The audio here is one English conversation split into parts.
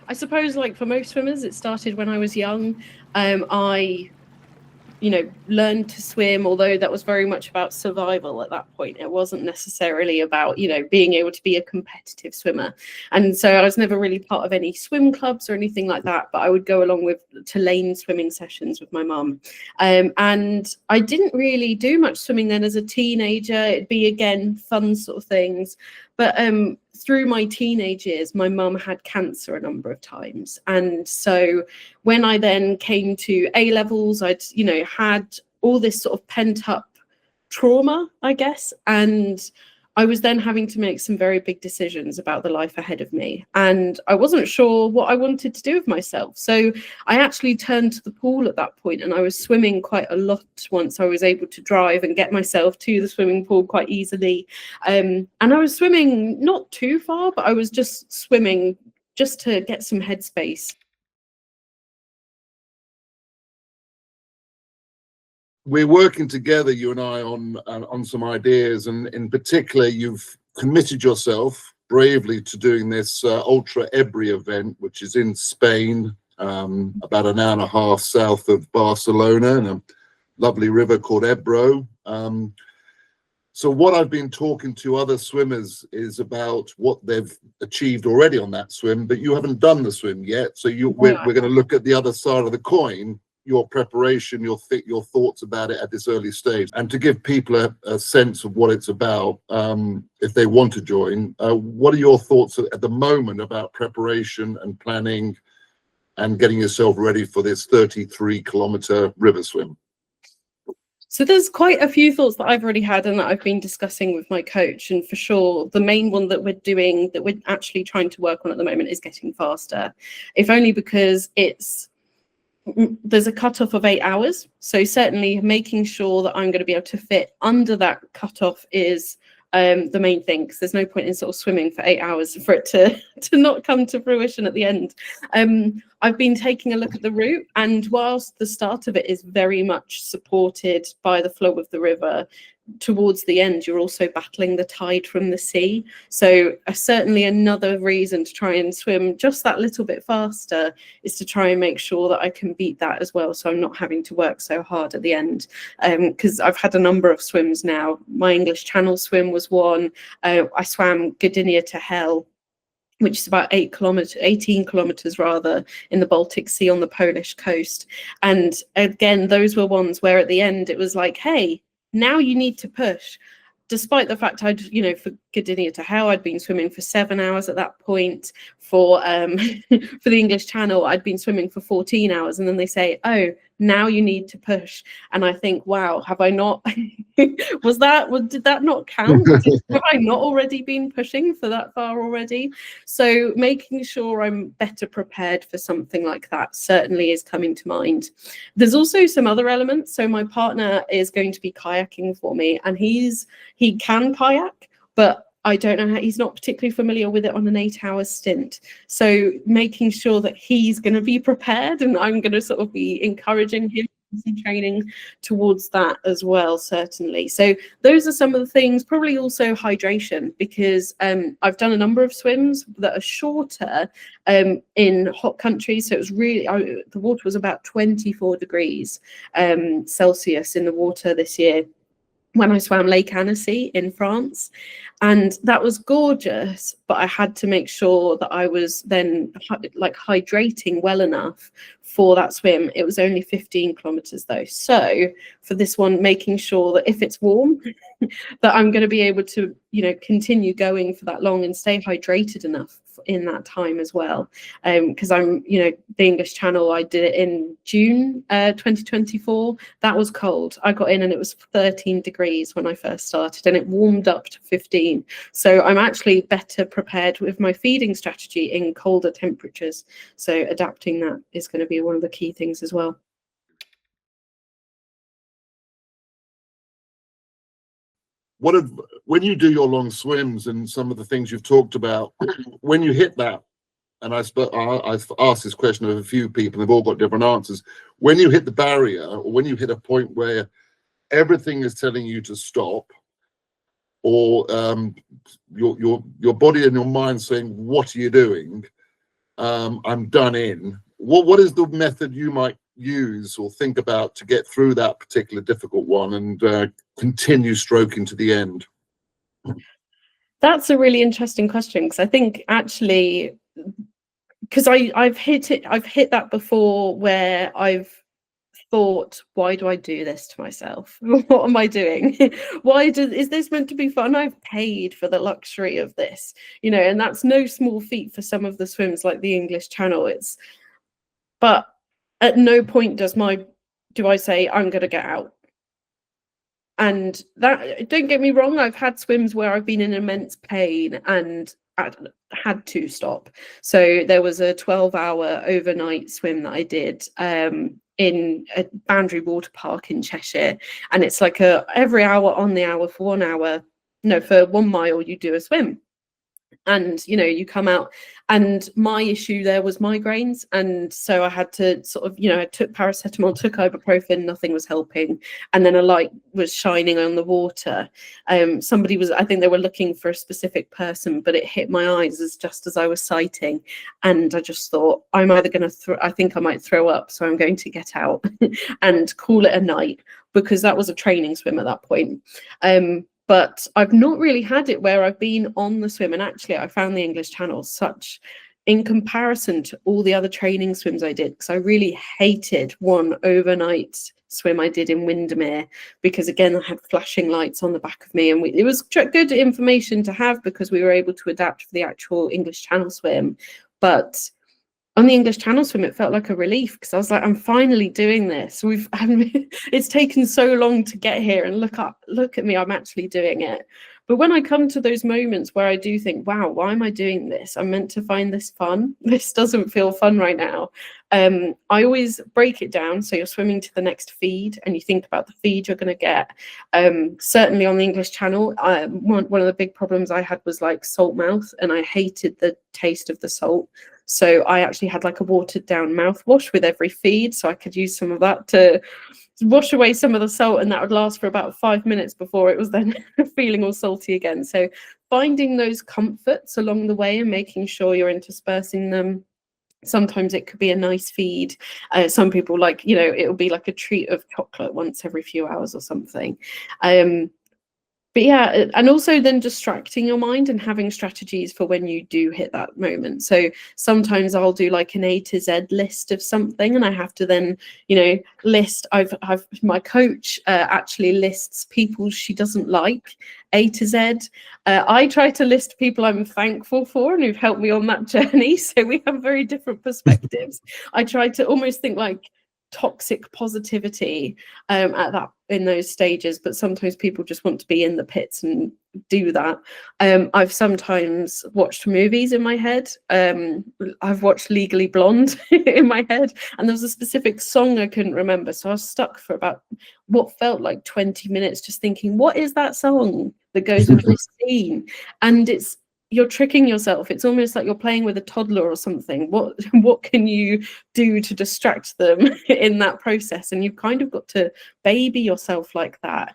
I suppose, like for most swimmers, it started when I was young. I learned to swim, although that was very much about survival at that point. It wasn't necessarily about, being able to be a competitive swimmer. And so I was never really part of any swim clubs or anything like that, but I would go along to lane swimming sessions with my mum. And I didn't really do much swimming then as a teenager. It'd be, again, fun sort of things. But through my teenage years, my mum had cancer a number of times. And so when I then came to A levels, I'd, had all this sort of pent up trauma, I guess. And I was then having to make some very big decisions about the life ahead of me. And I wasn't sure what I wanted to do with myself. So I actually turned to the pool at that point, and I was swimming quite a lot once I was able to drive and get myself to the swimming pool quite easily. And I was swimming not too far, but I was just swimming just to get some headspace. We're working together, you and I, on some ideas, and in particular, you've committed yourself bravely to doing this Ultra Ebri event, which is in Spain, about an hour and a half south of Barcelona, in a lovely river called Ebro. So what I've been talking to other swimmers is about what they've achieved already on that swim, but you haven't done the swim yet. So we're going to look at the other side of the coin, your preparation, your thoughts about it at this early stage, and to give people a sense of what it's about, if they want to join. What are your thoughts at the moment about preparation and planning and getting yourself ready for this 33-kilometer river swim? So there's quite a few thoughts that I've already had and that I've been discussing with my coach. And for sure, the main one that we're actually trying to work on at the moment is getting faster, if only because there's a cutoff of 8 hours. So certainly making sure that I'm going to be able to fit under that cutoff is the main thing, because there's no point in sort of swimming for 8 hours for it to not come to fruition at the end. I've been taking a look at the route, and whilst the start of it is very much supported by the flow of the river, towards the end you're also battling the tide from the sea. So certainly another reason to try and swim just that little bit faster is to try and make sure that I can beat that as well, so I'm not having to work so hard at the end. Because I've had a number of swims now. My English Channel swim was one. I swam Gdynia to Hell, which is about 18 kilometers rather, in the Baltic Sea on the Polish coast. And again, those were ones where at the end it was like, hey, now you need to push. Despite the fact for Gdynia to Hell, I'd been swimming for 7 hours at that point. For for the English Channel, I'd been swimming for 14 hours. And then they say, oh, now you need to push. And I think, wow, have I not? Did that not count? Have I not already been pushing for that far already? So making sure I'm better prepared for something like that certainly is coming to mind. There's also some other elements. So my partner is going to be kayaking for me, and he can kayak, but I don't know how, he's not particularly familiar with it on an 8-hour stint. So making sure that he's going to be prepared, and I'm going to sort of be encouraging him some training towards that as well, certainly. So those are some of the things. Probably also hydration, because I've done a number of swims that are shorter in hot countries. So it was really, the water was about 24 degrees Celsius in the water this year when I swam Lake Annecy in France, and that was gorgeous, but I had to make sure that I was then hydrating well enough for that swim. It was only 15 kilometers though, so for this one, making sure that if it's warm that I'm going to be able to continue going for that long and stay hydrated enough in that time as well. Because I'm the English Channel, I did it in June 2024. That was cold. I got in and it was 13 degrees when I first started, and it warmed up to 15. So I'm actually better prepared with my feeding strategy in colder temperatures. So adapting that is going to be one of the key things as well. When you do your long swims and some of the things you've talked about, when you hit that, and I've asked this question of a few people, they've all got different answers. When you hit the barrier, or when you hit a point where everything is telling you to stop, or your body and your mind saying, what are you doing? I'm done in. What is the method you might use or think about to get through that particular difficult one and continue stroking to the end? That's a really interesting question, because I think actually, because I've hit that before, where I've thought, why do I do this to myself? What am I doing? Is this meant to be fun? I've paid for the luxury of this, and that's no small feat for some of the swims like the English Channel. But at no point do I say I'm going to get out. And that, don't get me wrong, I've had swims where I've been in immense pain and had to stop. So there was a 12-hour overnight swim that I did in a Boundary Water Park in Cheshire, and it's like every hour on the hour for 1 hour. No, for 1 mile you do a swim. And you come out, and my issue there was migraines, and so I had to sort of, I took paracetamol, took ibuprofen, nothing was helping, and then a light was shining on the water. I think they were looking for a specific person, but it hit my eyes just as I was sighting, and I just thought, I'm either going to I think I might throw up, so I'm going to get out and call it a night, because that was a training swim at that point. But I've not really had it where I've been on the swim. And actually, I found the English Channel in comparison to all the other training swims I did, because I really hated one overnight swim I did in Windermere, because again, I had flashing lights on the back of me, and it was good information to have because we were able to adapt for the actual English Channel swim. But on the English Channel swim, it felt like a relief, because I was like, I'm finally doing this. It's taken so long to get here, and look at me, I'm actually doing it. But when I come to those moments where I do think, wow, why am I doing this? I'm meant to find this fun. This doesn't feel fun right now. I always break it down. So you're swimming to the next feed, and you think about the feed you're going to get. Certainly on the English Channel, one of the big problems I had was like salt mouth, and I hated the taste of the salt. So I actually had like a watered down mouthwash with every feed, so I could use some of that to wash away some of the salt, and that would last for about 5 minutes before it was then feeling all salty again. So finding those comforts along the way and making sure you're interspersing them. Sometimes it could be a nice feed. Some people like, it'll be like a treat of chocolate once every few hours or something. But yeah, and also then distracting your mind and having strategies for when you do hit that moment. So sometimes I'll do like an A to Z list of something, and I have to then, list. I've my coach actually lists people she doesn't like, A to Z. I try to list people I'm thankful for and who've helped me on that journey. So we have very different perspectives. I try to almost think like toxic positivity in those stages, but sometimes people just want to be in the pits and do that. I've sometimes watched movies in my head. I've watched Legally Blonde in my head, and there was a specific song I couldn't remember, so I was stuck for about what felt like 20 minutes just thinking, what is that song that goes with this scene? And you're tricking yourself. It's almost like you're playing with a toddler or something. What can you do to distract them in that process? And you've kind of got to baby yourself like that,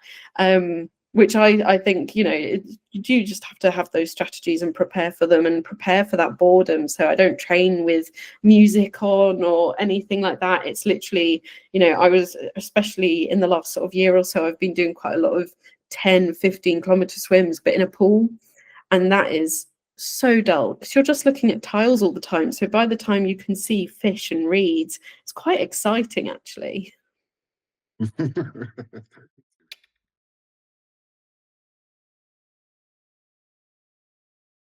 which I think, you do just have to have those strategies and prepare for them and prepare for that boredom. So I don't train with music on or anything like that. It's literally, I was, especially in the last sort of year or so, I've been doing quite a lot of 10-15 kilometer swims, but in a pool. And that is so dull, because you're just looking at tiles all the time. So by the time you can see fish and reeds, it's quite exciting, actually.